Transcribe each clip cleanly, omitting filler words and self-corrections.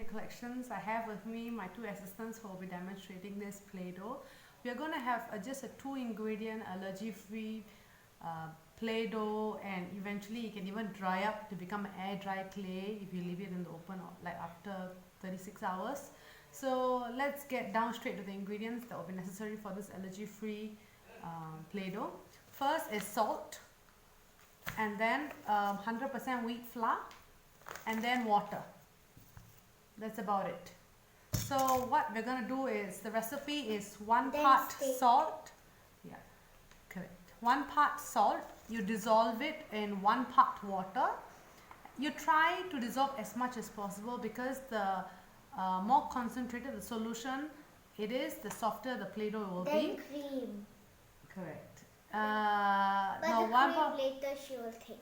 Collections. I have with me my two assistants who will be demonstrating this Play-Doh. We are going to have just a 2-ingredient allergy-free Play-Doh, and eventually it can even dry up to become an air dry clay if you leave it in the open like after 36 hours. So let's get down straight to the ingredients that will be necessary for this allergy-free Play-Doh. First is salt, and then 100% wheat flour, and then water. That's about it. So what we're going to do is, the recipe is 1 part salt. Yeah, correct. 1 part salt. You dissolve it in 1 part water. You try to dissolve as much as possible, because the more concentrated the solution it is, the softer the Play-Doh will be. Then cream. Correct. But no, the one cream part later she will take.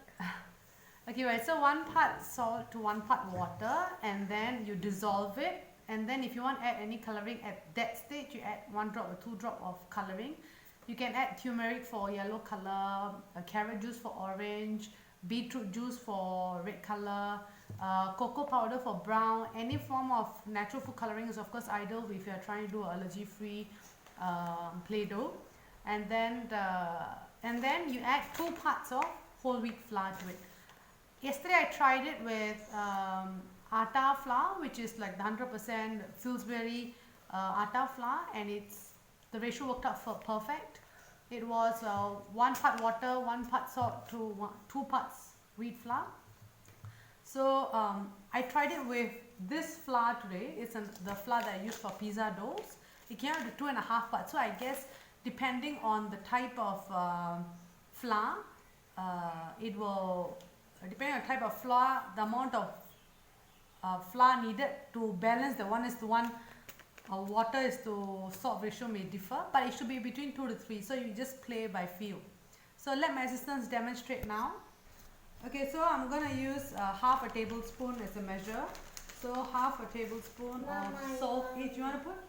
Okay, right, so 1 part salt to 1 part water, and then you dissolve it, and then if you want to add any coloring at that stage, you add 1 drop or 2 drop of coloring. You can add turmeric for yellow color, carrot juice for orange, beetroot juice for red color, cocoa powder for brown. Any form of natural food coloring is of course ideal if you are trying to do allergy-free Play-Doh. And then you add 2 parts of whole wheat flour to it. Yesterday I tried it with atta flour, which is like the 100% Pillsbury atta flour, and the ratio worked out for perfect. It was 1 part water, 1 part salt to 2 parts wheat flour. So I tried it with this flour today. It's the flour that I use for pizza doughs. It came out to 2.5 parts. So I guess depending on the type of flour, depending on the type of flour, the amount of flour needed to balance the 1:1 water is to salt ratio may differ, but it should be between 2 to 3. So you just play by feel. So let my assistants demonstrate now. Okay, so I'm going to use half a tablespoon as a measure. So half a tablespoon of salt each. You want to put?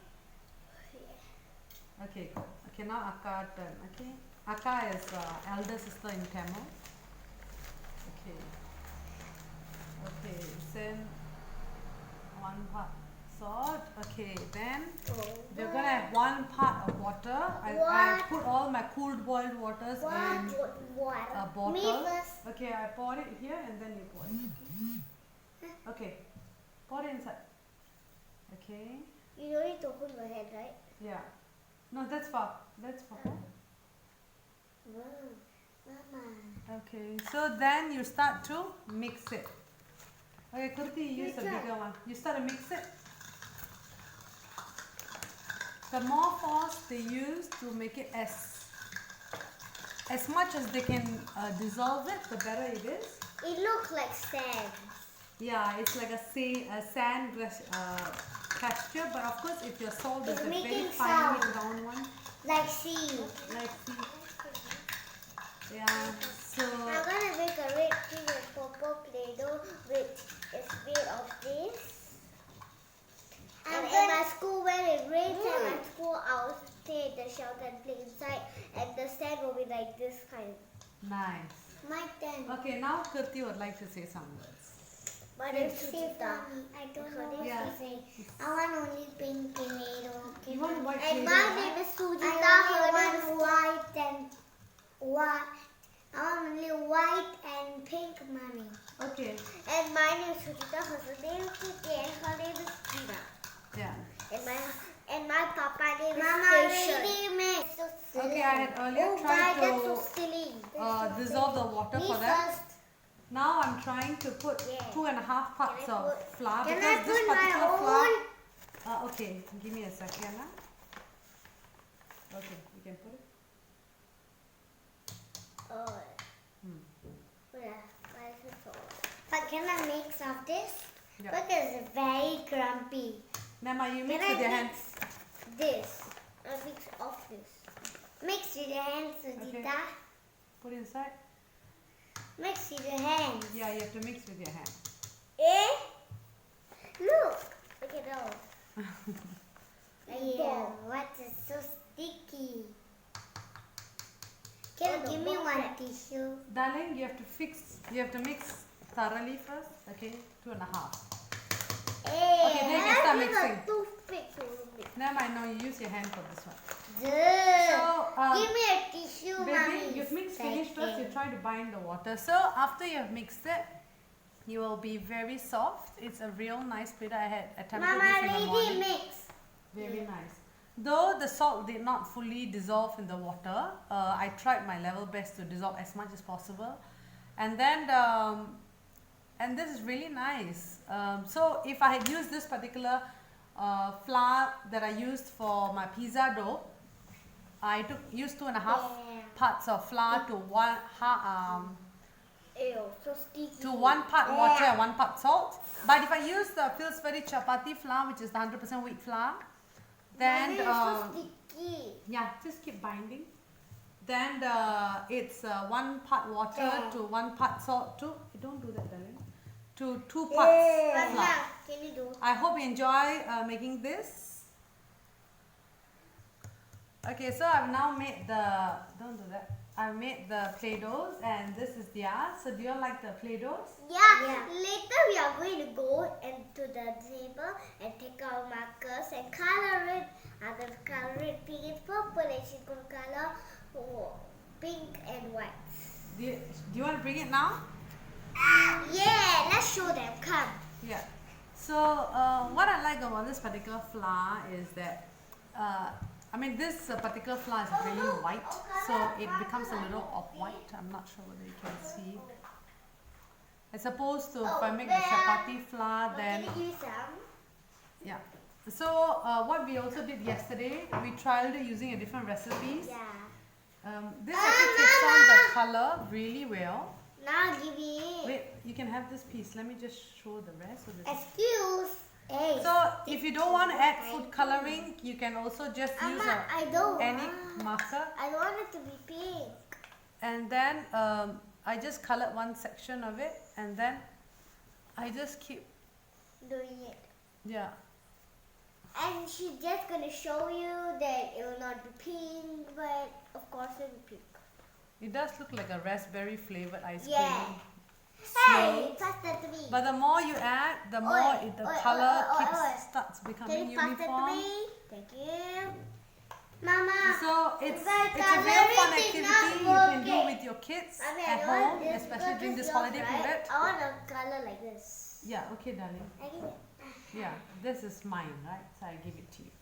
Okay, good. Okay, now Akka turn. Okay, Akka is elder sister in Tamil. Okay, then 1 part salt. Okay, then we're gonna have 1 part of water. I put all my cooled boiled waters in a bottle. Okay, I poured it here, and then you pour it. Okay, pour it inside. Okay. You don't need to hold my head, right? Yeah. No, that's far. That's far. Mama. Okay, so then you start to mix it. Okay, Kurti, use the bigger one. You start to mix it. The more force they use to make it as much as they can dissolve it, the better it is. It looks like sand. Yeah, it's like a sand texture, but of course if your salt is a very finely ground one. Like sea. Like sea. Yeah, so I'm gonna make a red, pink, and purple Play-Doh which is made of this. And in my school, when it rains at my school, I'll stay in the shelter and play inside, and the sand will be like this kind. Nice. My turn. Okay, now Kirti would like to say some words. My name is Sujita. I don't know what to say. I want only pink Play-Doh. You want white And Play-Doh? my name is Sujita. Her name is white and white. I want only white and pink, mommy. Okay. And my name is Sujita. Her name is Kitty, and her name is Tina. Yeah. And my papa name is Station. So okay, I had earlier tried to so dissolve the water for that. Now I'm trying to put 2.5 parts of flour, because this particular flour. Okay, give me a second. Okay, you can put it. But can I mix of this? Yeah. Because it's very grumpy. Nema, you mix with your hands. This. I mix off this. Mix with your hands, Sujita. Okay. Put inside. Mix with your hands. Yeah, you have to mix with your hands. Look at those. Yeah, what is so sticky? Can you give me one tissue? Darling, you have to mix thoroughly first. Okay, 2.5. Hey. Okay, sorry. toothpick to mix. Never mind, no, you use your hand for this one. So, give me a tissue, baby, mommy. you've mixed finish first, you try to bind the water. So after you've mixed it, you will be very soft. It's a real nice Play-Doh. I had attempted Mama, this in the morning. mix. Very nice. Though the salt did not fully dissolve in the water, I tried my level best to dissolve as much as possible. And then, and this is really nice. So if I had used this particular flour that I used for my pizza dough, I used 2.5 parts of flour to Ew, so sticky. to 1 part water and 1 part salt. But if I use the Pillsbury chapati flour, which is the 100% wheat flour, then Mommy, it's so sticky. yeah, just keep binding. Then it's 1 part water to 1 part salt to don't do that, darling. To 2 parts flour. Can you do? I hope you enjoy making this. Okay, so I've now made the don't do that. I've made the Play-Dohs and this is theirs. So do you all like the Play-Dohs? Yeah. Later we are going to go into the table and take our markers and color it. I'm going to color it pink and purple, and she's going to color pink and white. Do you want to bring it now? Yeah, let's show them. Come. Yeah. So what I like about this particular flour is that I mean this particular flour is really white, so it becomes a little off-white. I'm not sure whether you can see. As opposed to if I make the chapati flour, then Can you give some? yeah. So what we also did yesterday, we tried it using a different recipes. Yeah. This actually takes on the color really well. Now give it. Wait, you can have this piece. Let me just show the rest of this. Excuse. Hey. So if you don't want to add food coloring, you can also just use I don't any want. marker. I want it to be pink. And then I just colored one section of it, and then I just keep Doing it. yeah. And she's just gonna show you that it will not be pink, but of course it will be pink. It does look like a raspberry flavored ice cream. Yeah. Hey, So, pass that to me. but the more you add, the more the color starts Can becoming you pass that to uniform. me? Thank you. Mama. So it's But a real fun coloring activity is you not can do working. with your kids Mommy, at I want home, this especially because during this it's holiday yours, period. right? I want a color like this. Yeah, okay, darling. I give it. Yeah, this is mine, right? So I give it to you.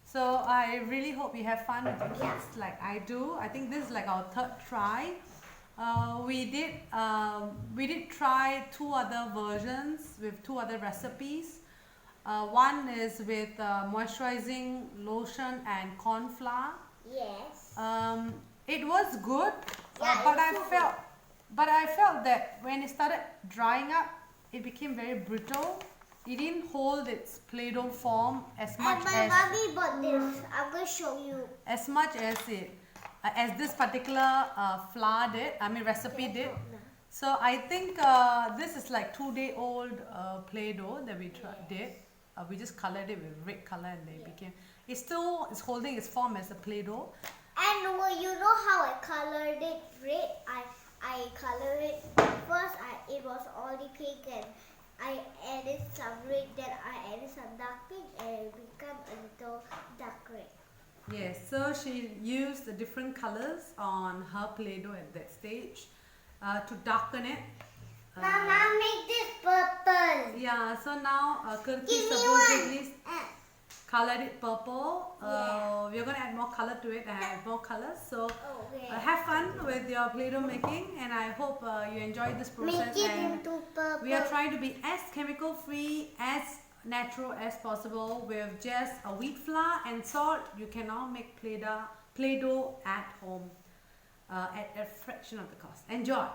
So I really hope you have fun with your kids like I do. I think this is like our 3rd try. We did try 2 other versions with 2 other recipes. One is with moisturizing lotion and corn flour. Yes. It was good, Yeah, but it's so I felt that when it started drying up, it became very brittle. It didn't hold its Play-Doh form as much And my as mommy bought this. I'm gonna show you. as this particular flour did. I mean recipe did. So I think this is like 2-day-old Play-Doh that we did. We just colored it with red color and they became. It still is holding its form as a Play-Doh. And you know how I colored it red? I colored it first. It was already pink, and I added some red. Then I added some dark pink, and it became a little dark red. Yes, so she used the different colors on her Play-Doh at that stage to darken it. Mama, make this purple. Yeah, so now Kirti Give me supposedly one. colored it purple. Yeah. We're going to add more color to it and add more colors. So Okay. have fun with your Play-Doh making, and I hope you enjoyed this process. Make it And into purple. we are trying to be as chemical free, as natural as possible with just a wheat flour and salt. You can now make Play-Doh at home at a fraction of the cost. Enjoy!